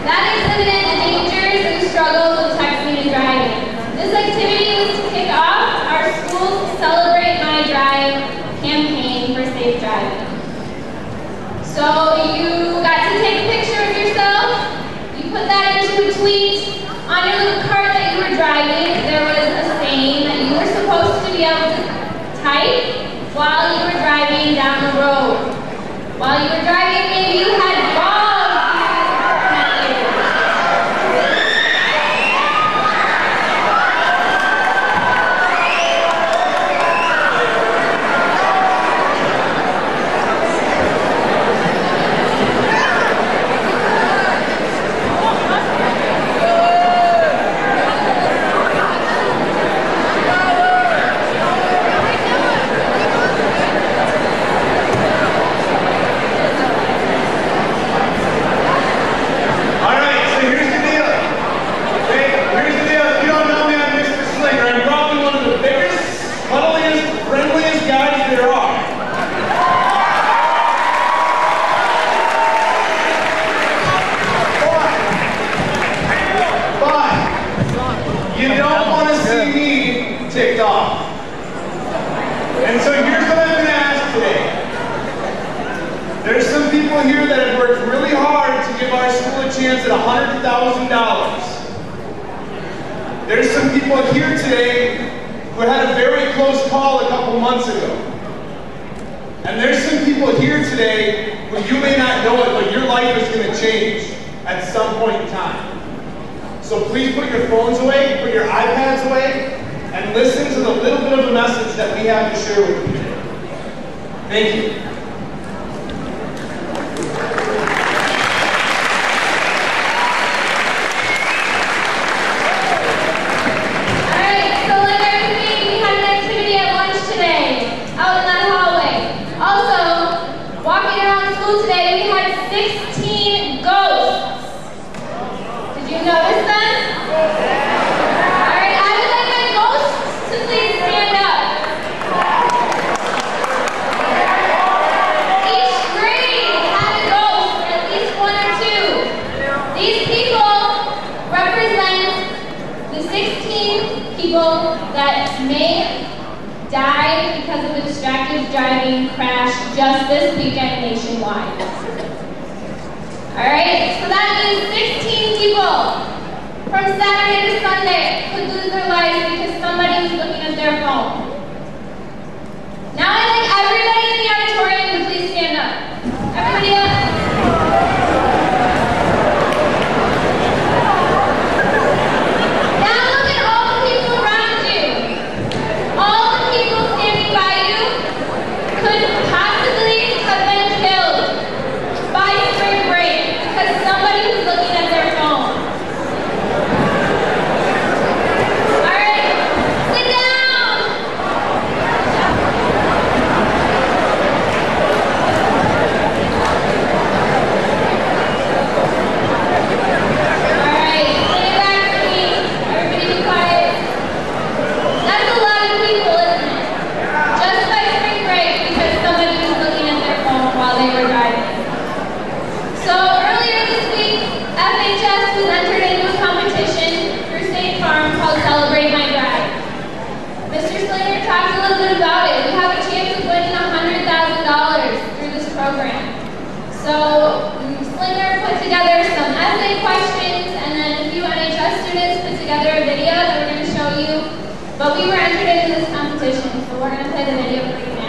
That exhibited the dangers and struggles of texting and driving. This activity was to kick off our school's Celebrate My Drive campaign for safe driving. So you got to take a picture of yourself, you put that into a tweet. On your little cart that you were driving, there was a saying that you were supposed to be able to type while you were driving down the road. While you were driving, maybe you had balls. And so here's what I'm going to ask today. There's some people here that have worked really hard to give our school a chance at $100,000. There's some people here today who had a very close call a couple months ago. And there's some people here today who you may not know it, but your life is going to change at some point in time. So please put your phones away, put your iPads away, and listen to the little bit of a message that we have to share with you today. Thank you. Alright, so like I was saying, we had an activity at lunch today, out in that hallway. Also, walking around school today, we had 16 ghosts. Did you notice them? That may die because of a distracted driving crash just this weekend nationwide. Alright, so that means 16 people from Saturday to Sunday could lose their lives because somebody was looking at their phone. Now I'd like everybody in the auditorium to please stand up. Everybody up. So, Slinger put together some essay questions, and then a few NHS students put together a video that we're going to show you. But we were entered into this competition, so we're going to play the video for you now.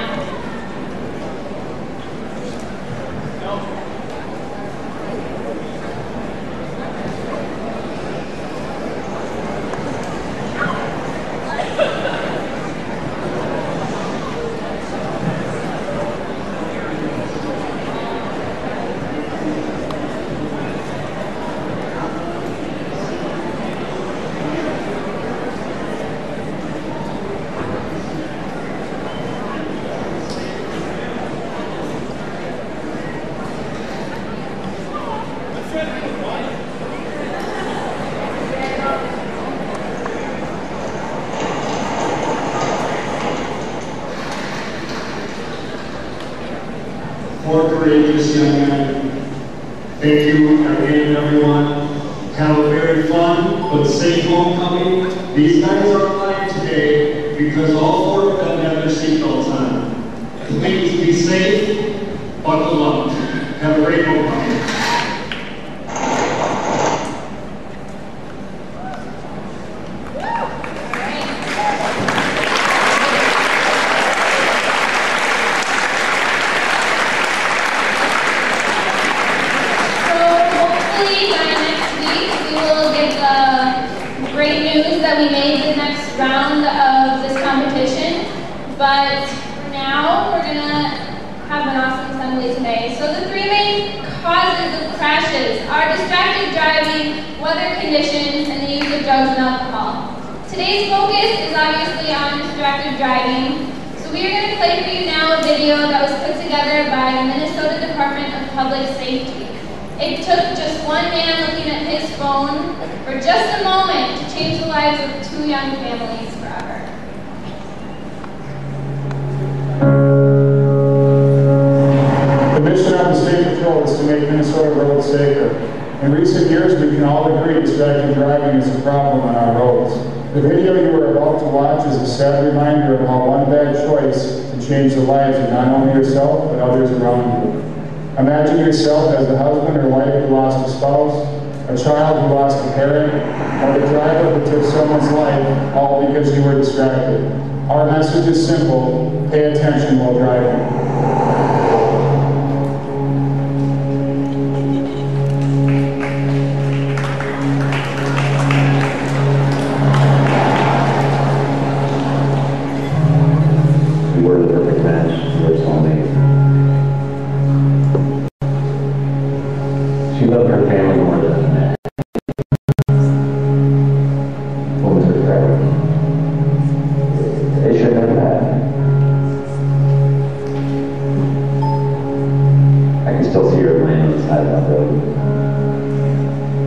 Four courageous young men. Thank you again, everyone. have a very fun but safe homecoming. These guys are alive today because all 4 of them have their seatbelts on. Please be safe, buckle up. Have a great homecoming. That we made the next round of this competition, but for now we're gonna have an awesome assembly today. So the 3 main causes of crashes are distracted driving, weather conditions, and the use of drugs and alcohol. Today's focus is obviously on distracted driving, so we are going to play for you now a video that was put together by the Minnesota Department of Public Safety. It took just one man looking at his phone for just a moment to change the lives of 2 young families forever. The mission of the State Patrol is to make Minnesota roads safer. In recent years, we can all agree distracted driving is a problem on our roads. The video you are about to watch is a sad reminder of how one bad choice can change the lives of not only yourself, but others around you. Imagine yourself as the husband or wife who lost a spouse, a child who lost a parent, or the driver who took someone's life, all because you were distracted. Our message is simple: pay attention while driving. We were the perfect match. We were soulmates. She loved her family more than that. What was her forever? It shouldn't have happened. I can still see her laying on the side of that road.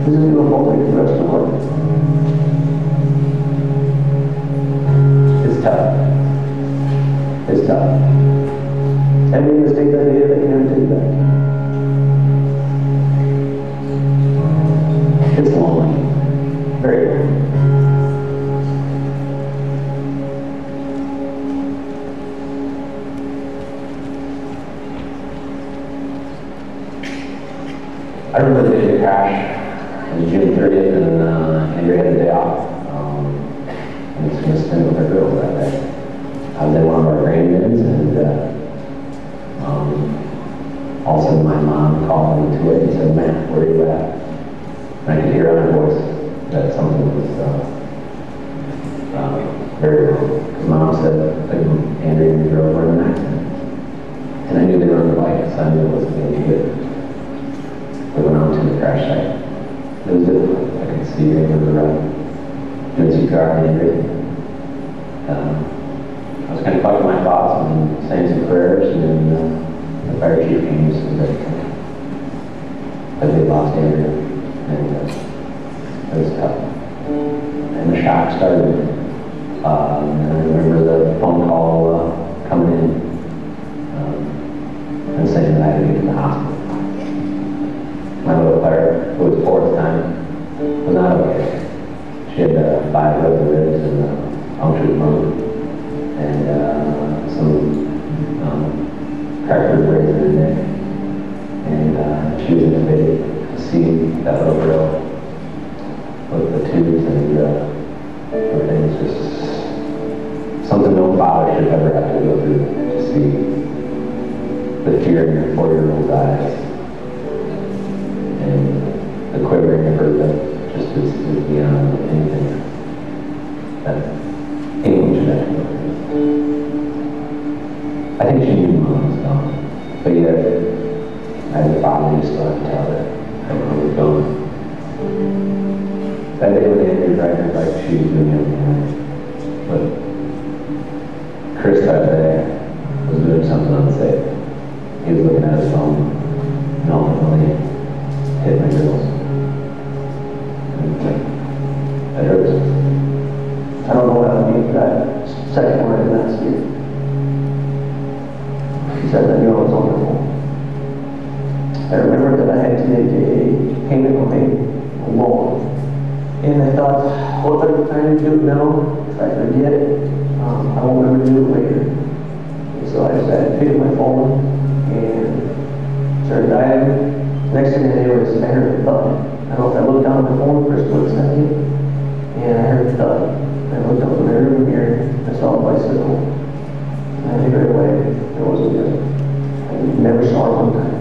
This is doing whole thing for the rest of the work. It's tough. It's tough. And we mistake that idea that you never take back. It's lonely. Very lonely. I remember the day of the crash. It was June 30th, and Andrea had the day off. And was going to spend with her girls that day. I was at one of our grandkids, and all of a sudden my mom called me to it and said, "Matt, where are you at?" And I could hear on her voice that something was very wrong. Because Mom said that Andrea and the girl were in an accident. And I knew they were on the bike, so I knew it wasn't going to be good. We went on to the crash site. It was difficult. I could see her on the road doing CPR on Andrea. I was kind of collecting my thoughts and saying some prayers, and then the fire chief came and said that because they lost Andrea. And it was tough. And the shock started. And I remember the phone call coming in and saying that I had to get to the hospital. My little Claire, who was 4th time, was not okay. She had 5 broken ribs and a punctured lung and some cracked vertebrae in her neck. And she was intubated. To see that little girl with the tubes and everything was just something no father should ever have to go through. To see the fear in your 4-year-old's eyes and the quivering of her lip just is beyond anything that anyone should have to go through. I think she knew Mom was gone, but yet as a father you still have to tell her where we're going. That day when Andrea drive her bike, she was doing everything. But Chris that day was doing something unsafe. He was looking at his phone and ultimately hit my girls. And that hurts. I don't know what I mean for that second word in that speech. She said that it was wonderful. I remember that I had to make a payment on my alone. And I thought, what better time to do it now? If I forget it, I won't ever do it later. And so I decided to pick up my phone and started diving. Next thing I knew was I heard a thud. I don't know if I looked down at my phone for a split second, and I heard a thud. I looked up in the rearview mirror, I saw a bicycle. And I knew right away it wasn't good. I never saw it one time.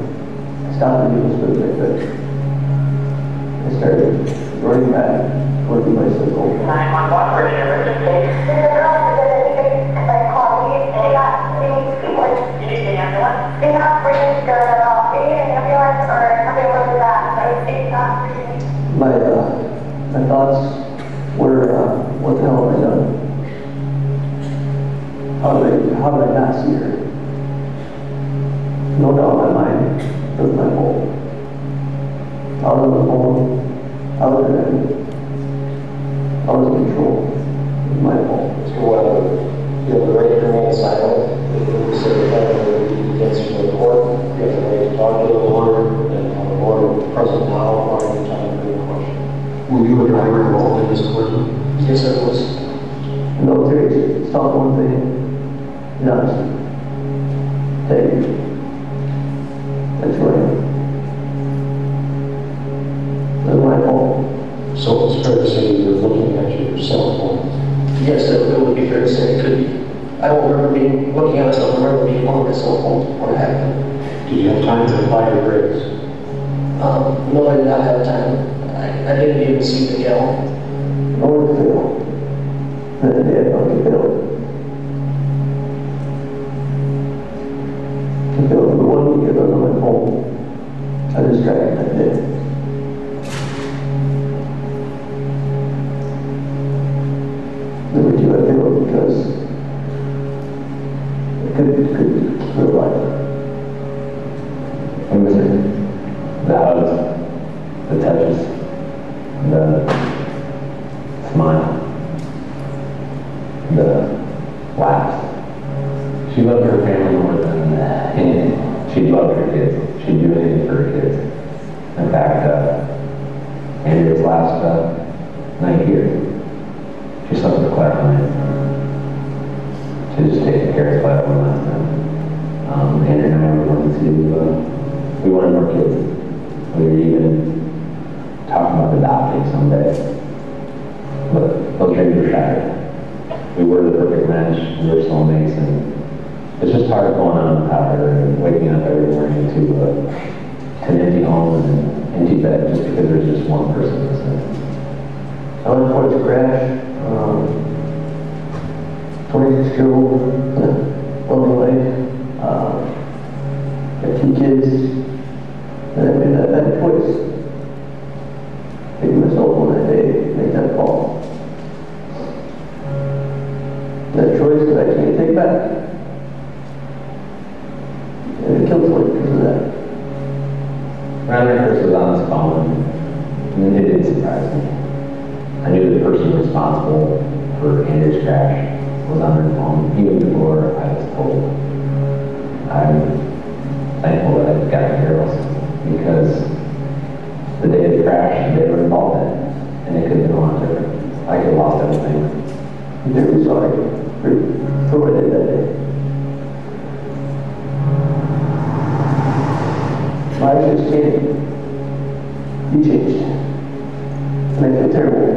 I stopped the vehicle as quick as I could. I started running back toward the bicycle. 911, where's your emergency? There's a girl that I called me. She got people. You need the ambulance? They're not bringing her at all. They need an ambulance or something like that. It's not bringing. My thoughts were, what the hell have I done? How did I not see her? No doubt in my mind, it was my fault. I was on the phone, I was ready. I was in control. It was my fault. Mr. Weather, you have the right to remain silent. You say that against the court. You have the right to talk to the lawyer, and the lawyer present now, or any time for your question. Were you a driver involved in this collision? Yes, I was. Military, stop one thing. Nuts. Take it. That's right. That's my fault. So it's fair to say you're looking at your cell phone? Yes, it would be fair to say it could be. I don't remember looking at myself, I remember being on my cell phone when it happened. Do you have time to apply your grades? No, I did not have time. I didn't even see the yell. No one failed. That day I fucking failed. I failed for the one week I was on my phone. I was distracted that day. Number two, I failed because I couldn't live life. I'm missing the hugs, the touches, the smile, the laughs. She loved her family more than anything. She loved her kids. She'd do anything for her kids. In fact, Andrea's last night here, she slept with Claire tonight. She was just taking care of Claire one last time. Andrea and I were wanting to, we wanted more kids. We were even talking about adopting someday. But those dreams were shattered. We were the perfect match, we were soulmates, and it's just hard going on without her and waking up every morning to an empty home and an empty bed just because there's just one person missing. I went for it to crash. 26-year-old, loving life, got 2 kids, and I made that choice. Pick myself on that day, make that call. That choice that I can't take back. And it killed somebody because of that. When I learned Chris was on his phone, it didn't surprise me. I knew the person responsible for Andrew's crash was on their phone even before I was told. I'm thankful that I got to hear this because the day of the crash, they were involved in it, and it could have been a lot different. I could have lost everything. I'm very sorry for what I did that day. Life just can't be changed. And I feel terrible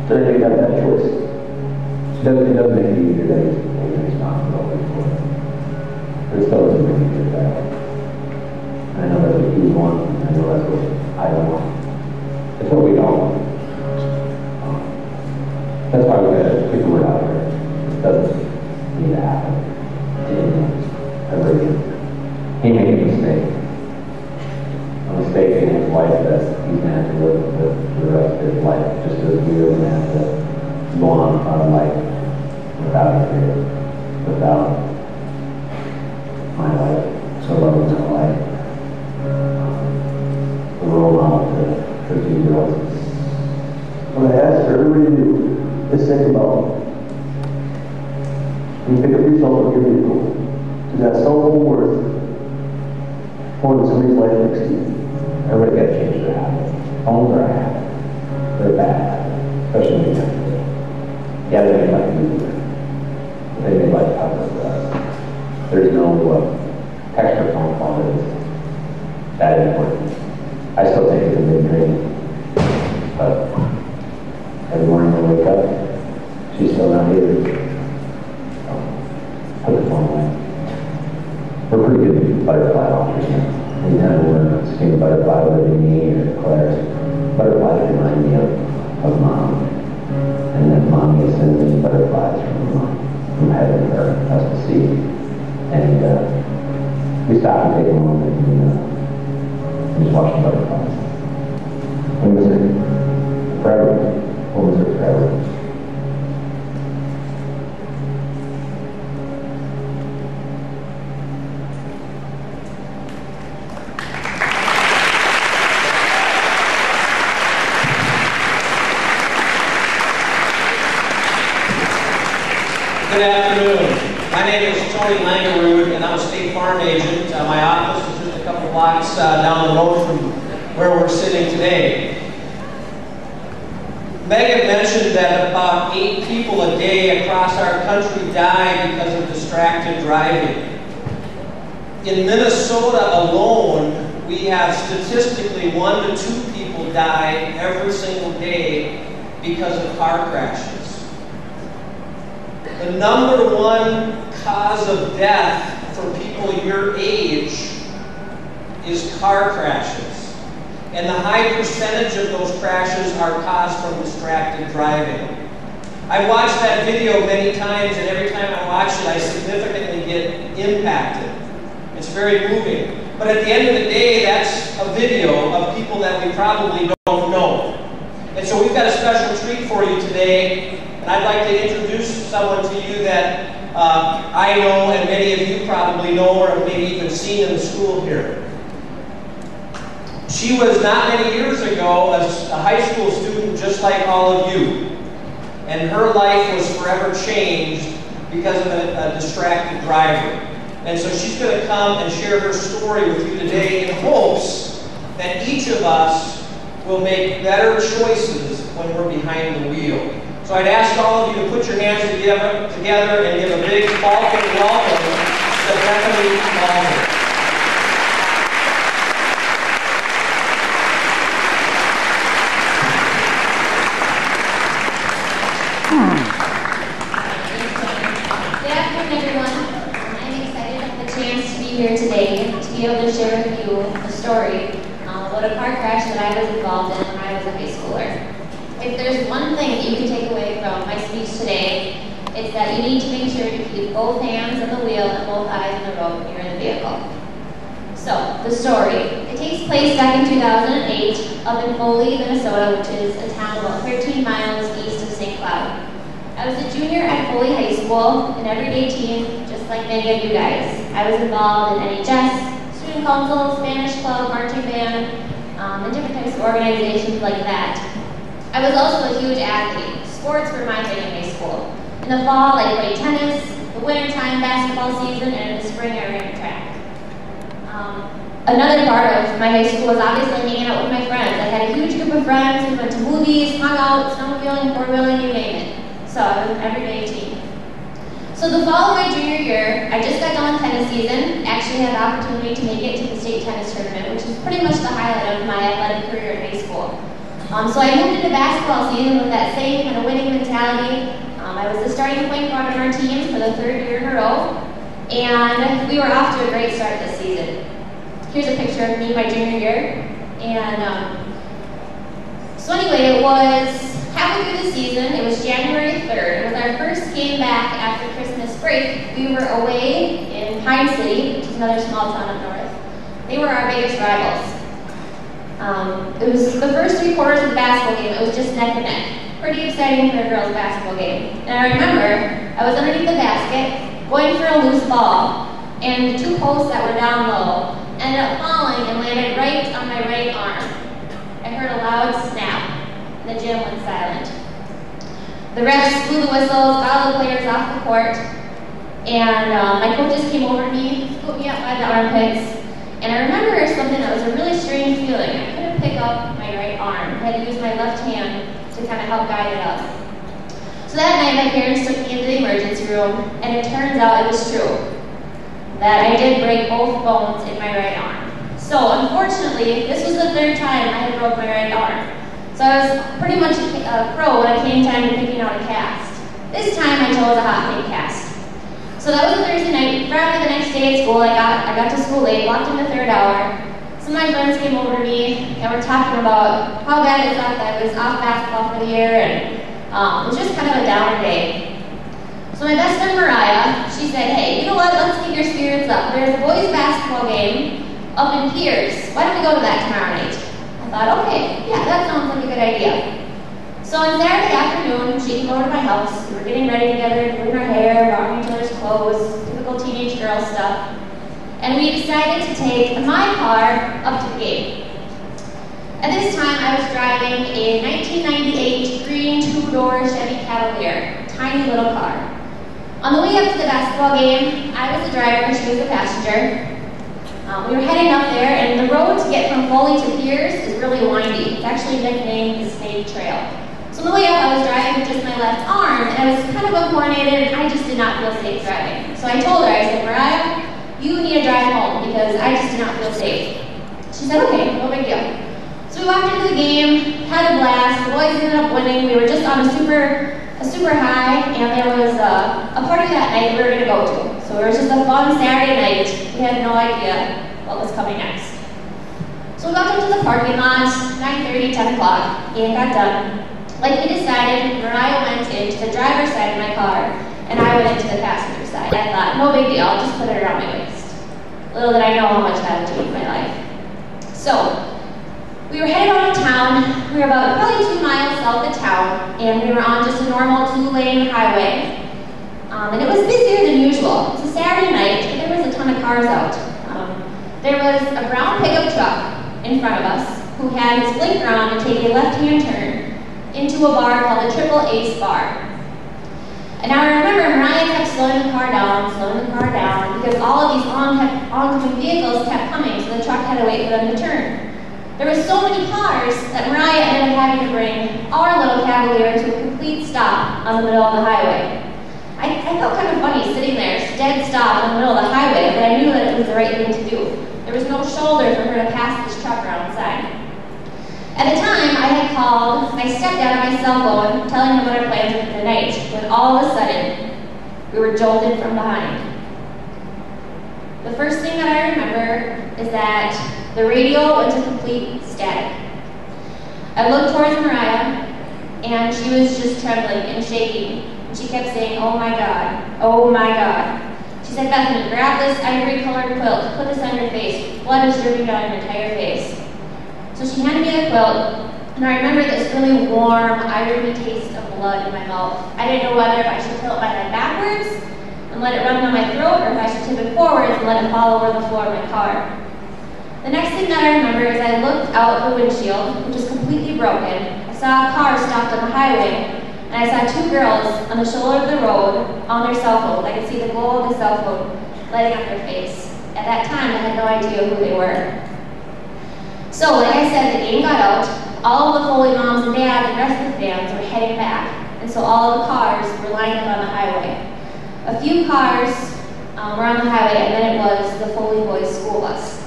that I got that choice. It doesn't make it easier that he's taking responsibility for it. But it still doesn't make it easier that. I know that's what you want, and I know that's what I want. It's what we don't want. That's why we gotta get the word out there. It doesn't need to happen to anyone ever again. He made a mistake. A mistake in his life that he's gonna have to live with for the rest of his life, just as we are gonna have to go on our life without his kids, without my life, so loving my life. The role model for 2 girls. What I ask for everybody to do is think about when you pick up your cell phone, your vehicle, does that cell phone worth more than somebody's life next to you? Everybody got to change their habits. Phones are a habit. remind me of Mom. And that Mom gets sends me butterflies from heaven for us to see. And we stop and take a moment and just watch the butterflies. We'll miss her forever. We'll miss her forever. Good afternoon. My name is Tony Langerud, and I'm a state farm agent. My office is just a couple blocks down the road from where we're sitting today. Megan mentioned that about 8 people a day across our country die because of distracted driving. In Minnesota alone, we have statistically 1 to 2 people die every single day because of car crashes. The number 1 cause of death for people your age is car crashes. And the high percentage of those crashes are caused from distracted driving. I've watched that video many times, and every time I watch it, I significantly get impacted. It's very moving. But at the end of the day, that's a video of people that we probably don't know. And so we've got a special treat for you today. And I'd like to introduce someone to you that I know and many of you probably know or have maybe even seen in the school here. She was not many years ago a high school student just like all of you. And her life was forever changed because of a distracted driver. And so she's going to come and share her story with you today in hopes that each of us will make better choices when we're behind the wheel. So I'd ask all of you to put your hands together and give a big welcome to Bethany Malden. Good afternoon, everyone. I'm excited to have the chance to be here today to be able to share with you a story about a car crash that I was involved in when I was a high schooler. If there's one thing that you can take away from my speech today, it's that you need to make sure to keep both hands on the wheel and both eyes on the road when you're in the vehicle. So, the story. It takes place back in 2008 up in Foley, Minnesota, which is a town about 13 miles east of St. Cloud. I was a junior at Foley High School, an everyday teen, just like many of you guys. I was involved in NHS, student council, Spanish club, marching band, and different types of organizations like that. I was also a huge athlete. Sports were my thing in high school. In the fall, I played tennis, the wintertime basketball season, and in the spring I ran track. Another part of my high school was obviously hanging out with my friends. I had a huge group of friends. We went to movies, hung out, snowmobiling, four-wheeling, you name it. So I was an everyday teen. So the fall of my junior year, I just got done with tennis season. Actually had the opportunity to make it to the state tennis tournament, which is pretty much the highlight of my athletic career in high school. So I moved into basketball season with that same kind of winning mentality. I was the starting point guard on our team for the 3rd year in a row, and we were off to a great start this season. Here's a picture of me my junior year, and so anyway, it was halfway through the season. It was January 3rd. It was our first game back after Christmas break. We were away in Pine City, which is another small town up north. They were our biggest rivals. It was the first 3 quarters of the basketball game. It was just neck and neck. Pretty exciting for a girls' basketball game. And I remember I was underneath the basket, going for a loose ball, and the 2 posts that were down low ended up falling and landed right on my right arm. I heard a loud snap, and the gym went silent. The refs blew the whistles, got all the players off the court, and my coaches came over to me, scooped me up by the armpits. And I remember something that was a really strange feeling. I couldn't pick up my right arm. I had to use my left hand to kind of help guide it up. So that night, my parents took me into the emergency room, and it turns out it was true, that I did break both bones in my right arm. So unfortunately, this was the 3rd time I had broke my right arm. So I was pretty much a pro when it came time to picking out a cast. This time I chose a hot pink cast. So that was a Thursday night. Friday the next day at school, I got to school late, walked in the 3rd hour, some of my friends came over to me and were talking about how bad it felt that I was off basketball for the year, and it was just kind of a downer day. So my best friend Mariah, she said, hey, you know what, let's keep your spirits up. There's a boys basketball game up in Pierce. Why don't we go to that tomorrow night? I thought, okay, yeah, that sounds like a good idea. So on Saturday afternoon, she came over to my house. We were getting ready together, doing our hair, borrowing each other's clothes, typical teenage girl stuff. And we decided to take my car up to the game. At this time, I was driving a 1998 green two-door Chevy Cavalier, tiny little car. On the way up to the basketball game, I was the driver and she was the passenger. We were heading up there, and the road to get from Foley to Pierce is really windy. It's actually nicknamed the Snake Trail. So on the way up, I was driving with just my left arm, and I was kind of uncoordinated, and I just did not feel safe driving. So I told her, I said, Mariah, you need to drive home because I just did not feel safe. She said, okay, no big deal. So we walked into the game, had a blast, the boys ended up winning. We were just on a super high, and there was a party that night we were going to go to. So it was just a fun Saturday night. We had no idea what was coming next. So we walked into the parking lot, 9:30, 10 o'clock, and got done. Like we decided, Mariah went into the driver's side of my car, and I went into the passenger side. I thought, no big deal, I'll just put it around my waist. Little did I know how much that would change my life. So, we were headed out of town. We were about probably 2 miles south of town, and we were on just a normal 2-lane highway. And it was busier than usual. It's a Saturday night, and there was a ton of cars out. There was a brown pickup truck in front of us who had his blinker on to take a left-hand turn into a bar called the Triple Ace Bar. And I remember Mariah kept slowing the car down, because all of these oncoming vehicles kept coming, so the truck had to wait for them to turn. There were so many cars that Mariah ended up having to bring our little Cavalier to a complete stop on the middle of the highway. I felt kind of funny sitting there, dead stop in the middle of the highway, but I knew that it was the right thing to do. There was no shoulder for her to pass this truck around the side. At the time, I had called my stepdad on my cell phone, telling him what our plans were for the night, when all of a sudden, we were jolted from behind. The first thing that I remember is that the radio went to complete static. I looked towards Mariah, and she was just trembling and shaking. And she kept saying, oh my God, oh my God. She said, Bethany, grab this ivory-colored quilt, put this on your face. Blood is dripping down your entire face. So she handed me the quilt, and I remember this really warm, ivory taste of blood in my mouth. I didn't know whether if I should tilt my head backwards and let it run down my throat, or if I should tip it forwards and let it fall over the floor of my car. The next thing that I remember is I looked out the windshield, which was completely broken. I saw a car stopped on the highway, and I saw 2 girls on the shoulder of the road on their cell phones. I could see the glow of the cell phone lighting up their face. At that time, I had no idea who they were. So, like I said, the game got out. All of the Foley moms and dads and the rest of the fans were heading back, and so all of the cars were lined up on the highway. A few cars were on the highway, and then it was the Foley Boys school bus.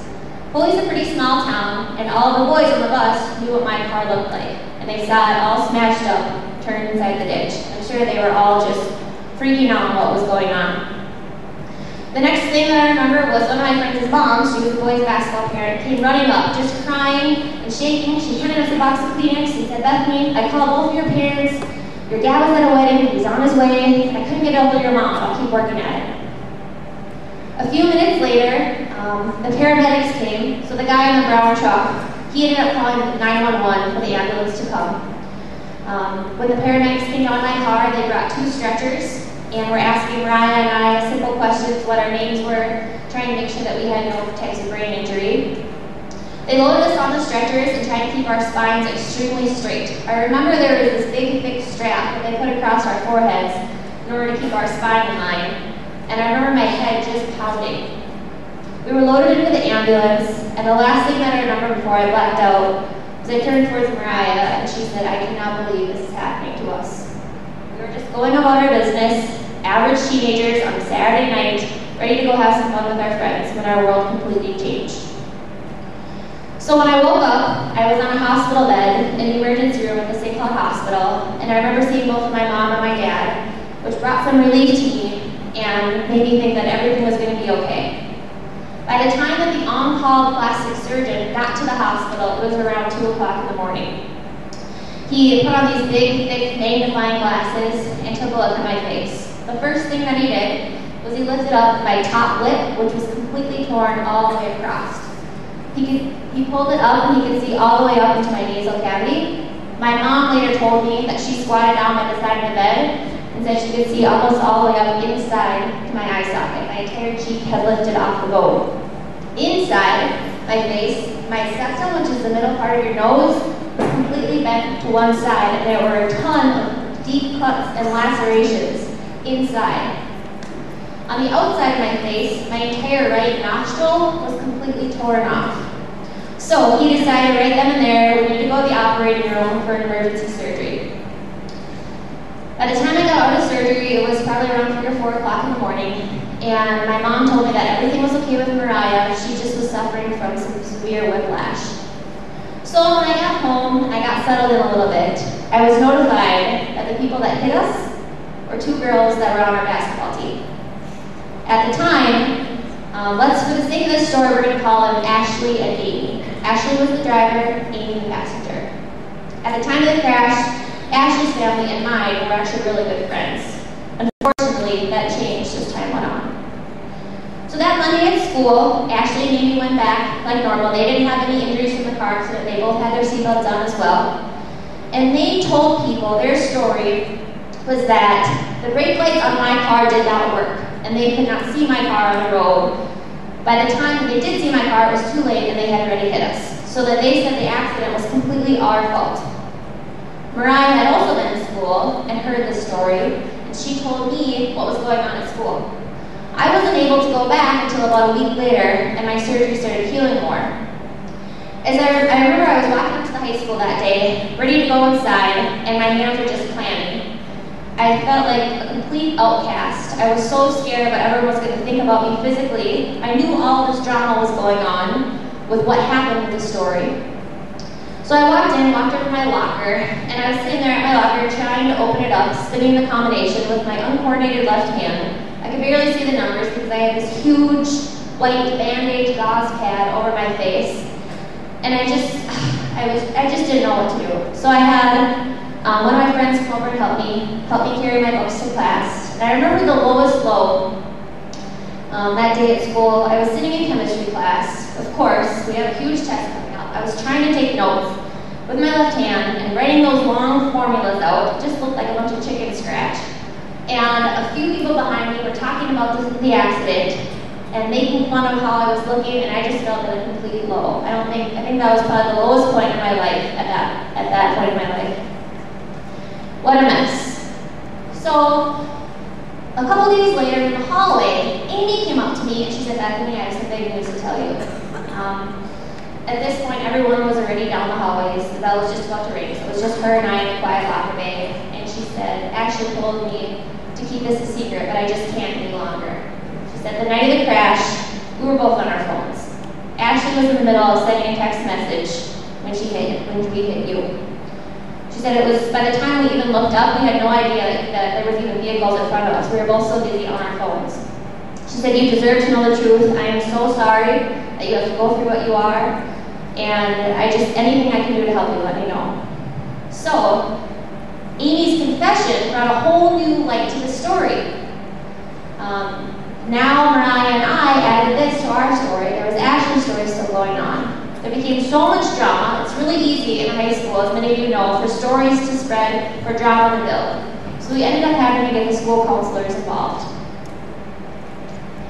Foley's a pretty small town, and all of the boys on the bus knew what my car looked like, and they saw it all smashed up, turned inside the ditch. I'm sure they were all just freaking out on what was going on. The next thing that I remember was one of my friends' moms, she was a boys' basketball parent, came running up, just crying and shaking. She handed us a box of Kleenex and said, Bethany, I called both of your parents. Your dad was at a wedding, he's on his way. I couldn't get over your mom, I'll keep working at it. A few minutes later, the paramedics came, so the guy in the brown truck, he ended up calling 911 for the ambulance to come. When the paramedics came down my car, they brought 2 stretchers, and were asking Mariah and I simple questions, what our names were, trying to make sure that we had no types of brain injury. They loaded us on the stretchers and tried to keep our spines extremely straight. I remember there was this big, thick strap that they put across our foreheads in order to keep our spine in line, and I remember my head just pounding. We were loaded into the ambulance, and the last thing that I remember before I blacked out was I turned towards Mariah, and she said, I cannot believe this is happening to us. We were just going about our business, average teenagers on a Saturday night, ready to go have some fun with our friends when our world completely changed. So when I woke up, I was on a hospital bed in the emergency room at the St. Paul Hospital, and I remember seeing both my mom and my dad, which brought some relief to me and made me think that everything was going to be okay. By the time that the on-call plastic surgeon got to the hospital, it was around 2 o'clock in the morning. He put on these big, thick, magnifying glasses and took a look at my face. The first thing that he did was he lifted up my top lip, which was completely torn all the way across. He pulled it up and he could see all the way up into my nasal cavity. My mom later told me that she squatted down by the side of the bed and said she could see almost all the way up inside to my eye socket. My entire cheek had lifted off the bone. Inside my face, my septum, which is the middle part of your nose, was completely bent to one side, and there were a ton of deep cuts and lacerations inside. On the outside of my face, my entire right nostril was completely torn off. So he decided right then and there, we need to go to the operating room for an emergency surgery. By the time I got out of surgery, it was probably around 3 or 4 o'clock in the morning, and my mom told me that everything was okay with Mariah. She just was suffering from some severe whiplash. So when I got home, I got settled in a little bit. I was notified that the people that hit us were 2 girls that were on our basketball team. At the time, for the sake of this story, we're going to call them Ashley and Amy. Ashley was the driver, Amy the passenger. At the time of the crash, Ashley's family and mine were actually really good friends. Unfortunately, that changed as time went on. So that Monday at school, Ashley and Amy went back like normal. They didn't have any injuries from the car, so they both had their seatbelts on as well. And they told people, their story was that the brake lights on my car did not work, and they could not see my car on the road. By the time they did see my car, it was too late and they had already hit us. So that they said the accident was completely our fault. Mariah had also been in school and heard this story, and she told me what was going on at school. I wasn't able to go back until about a week later, and my surgery started healing more. As I remember I was walking up to the high school that day, ready to go inside, and my hands were just clammy. I felt like a complete outcast. I was so scared what everyone was going to think about me physically. I knew all this drama was going on with what happened with the story. So I walked over to my locker, and I was sitting there at my locker trying to open it up, spinning the combination with my uncoordinated left hand. I could barely see the numbers because I had this huge white Band-Aid gauze pad over my face. And I just didn't know what to do. So I had one of my friends come over and help me carry my books to class. And I remember the lowest low that day at school. I was sitting in chemistry class. Of course, we have a huge test coming up. I was trying to take notes with my left hand, and writing those long formulas out just looked like a bunch of chicken scratch. And a few people behind me were talking about the accident and making fun of how I was looking, and I just felt at a complete low. I think that was probably the lowest point in my life at that point in my life. What a mess. So, a couple days later in the hallway, Amy came up to me and she said, "Bethany, I have some big news to tell you." At this point, everyone was already down the hallways. The bell was just about to ring, so it was just her and I in a quiet locker bay. And she said, Ashley told me to keep this a secret, but I just can't any longer. She said, the night of the crash, we were both on our phones. Ashley was in the middle of sending a text message when we hit you. She said it was, by the time we even looked up, we had no idea that there was even vehicles in front of us. We were both so busy on our phones. She said, you deserve to know the truth. I am so sorry that you have to go through what you are. And anything I can do to help you, let me know. So, Amy's confession brought a whole new light to the story. Now Mariah and I added this to our story. There was Ashley's story still going on. There became so much drama. It's really easy in high school, as many of you know, for stories to spread, for drama to build. So we ended up having to get the school counselors involved.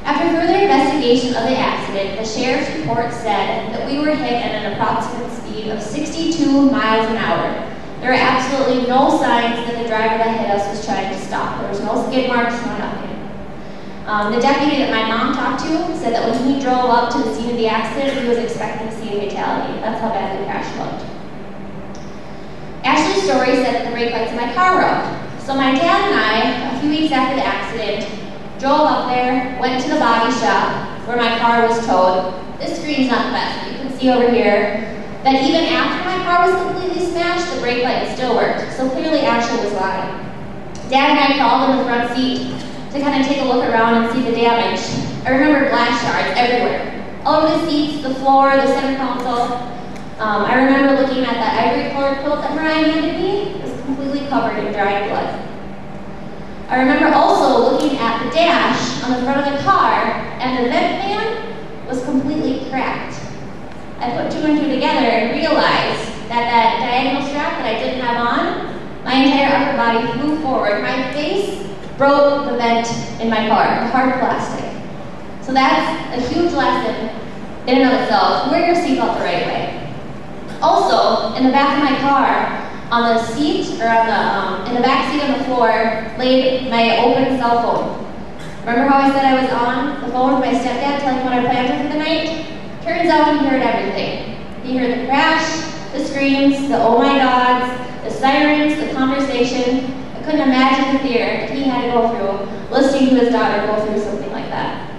After further investigation of the accident, the sheriff's report said that we were hit at an approximate speed of 62 miles an hour. There were absolutely no signs that the driver that hit us was trying to stop. There was no skid marks, no nothing. The deputy that my mom talked to said that when he drove up to the scene of the accident, he was expecting to see a fatality. That's how bad the crash looked. Ashley's story said that the brake lights in my car were out. So my dad and I, a few weeks after the accident, drove up there, went to the body shop where my car was towed. This screen's not the best, but you can see over here that even after my car was completely smashed, the brake light still worked. So clearly Ashley was lying. Dad and I crawled in the front seat to kind of take a look around and see the damage. I remember glass shards everywhere. All over the seats, the floor, the center console. I remember looking at that ivory colored quilt that Mariah handed me. It was completely covered in dried blood. I remember also looking at the dash on the front of the car, and the vent fan was completely cracked. I put two and two together and realized that that diagonal strap that I didn't have on, my entire upper body flew forward. My face broke the vent in my car, the hard plastic. So that's a huge lesson in and of itself. Wear your seatbelt the right way. Also, in the back of my car, on the seat, or on in the back seat on the floor, laid my open cell phone. Remember how I said I was on the phone with my stepdad telling him what I planned for the night? Turns out he heard everything. He heard the crash, the screams, the oh my gods, the sirens, the conversation. I couldn't imagine the fear that he had to go through listening to his daughter go through something like that.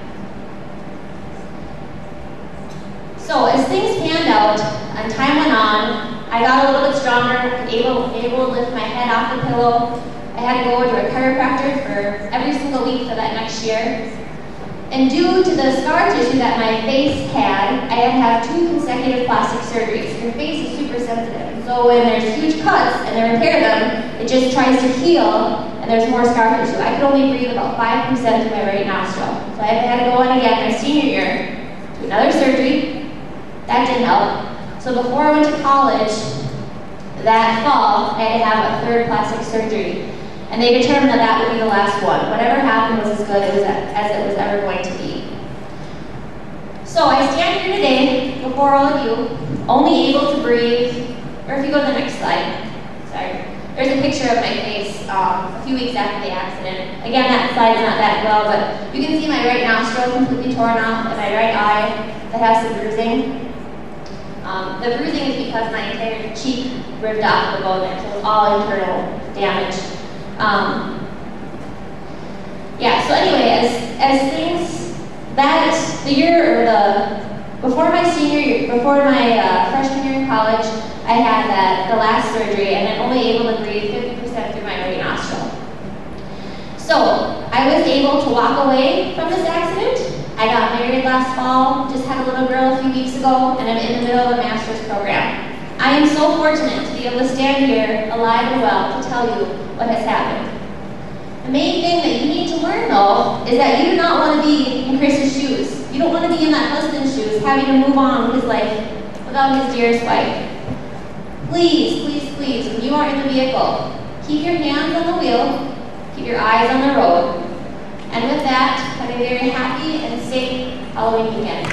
So as things panned out and time went on, I got a little bit stronger, able to lift my head off the pillow. I had to go to a chiropractor for every single week for that next year. And due to the scar tissue that my face had, I had to have 2 consecutive plastic surgeries. Your face is super sensitive. And so when there's huge cuts and they repair them, it just tries to heal and there's more scar tissue. I could only breathe about 5% of my right nostril. So I had to go in again my senior year to another surgery. That didn't help. So before I went to college, that fall, I had to have a 3rd plastic surgery. And they determined that that would be the last one. Whatever happened was as good as it was ever going to be. So I stand here today before all of you, only able to breathe, or if you go to the next slide, sorry. There's a picture of my face a few weeks after the accident. Again, that slide's not that well, but you can see my right nostril completely torn off and my right eye that has some bruising. The bruising is because my entire cheek ripped off the bone there, so it's all internal damage. Yeah, so anyway, as things, the year, or before my senior year, before my freshman year in college, I had the last surgery, and I'm only able to breathe 50% through my right nostril. So, I was able to walk away from this accident. I got married last fall, just had a little girl a few weeks ago, and I'm in the middle of a master's program. I am so fortunate to be able to stand here, alive and well, to tell you what has happened. The main thing that you need to learn, though, is that you do not want to be in Chris's shoes. You don't want to be in that husband's shoes, having to move on with his life without his dearest wife. Please, please, please, when you are in the vehicle, keep your hands on the wheel, keep your eyes on the road. And with that, have a very happy and safe Halloween weekend.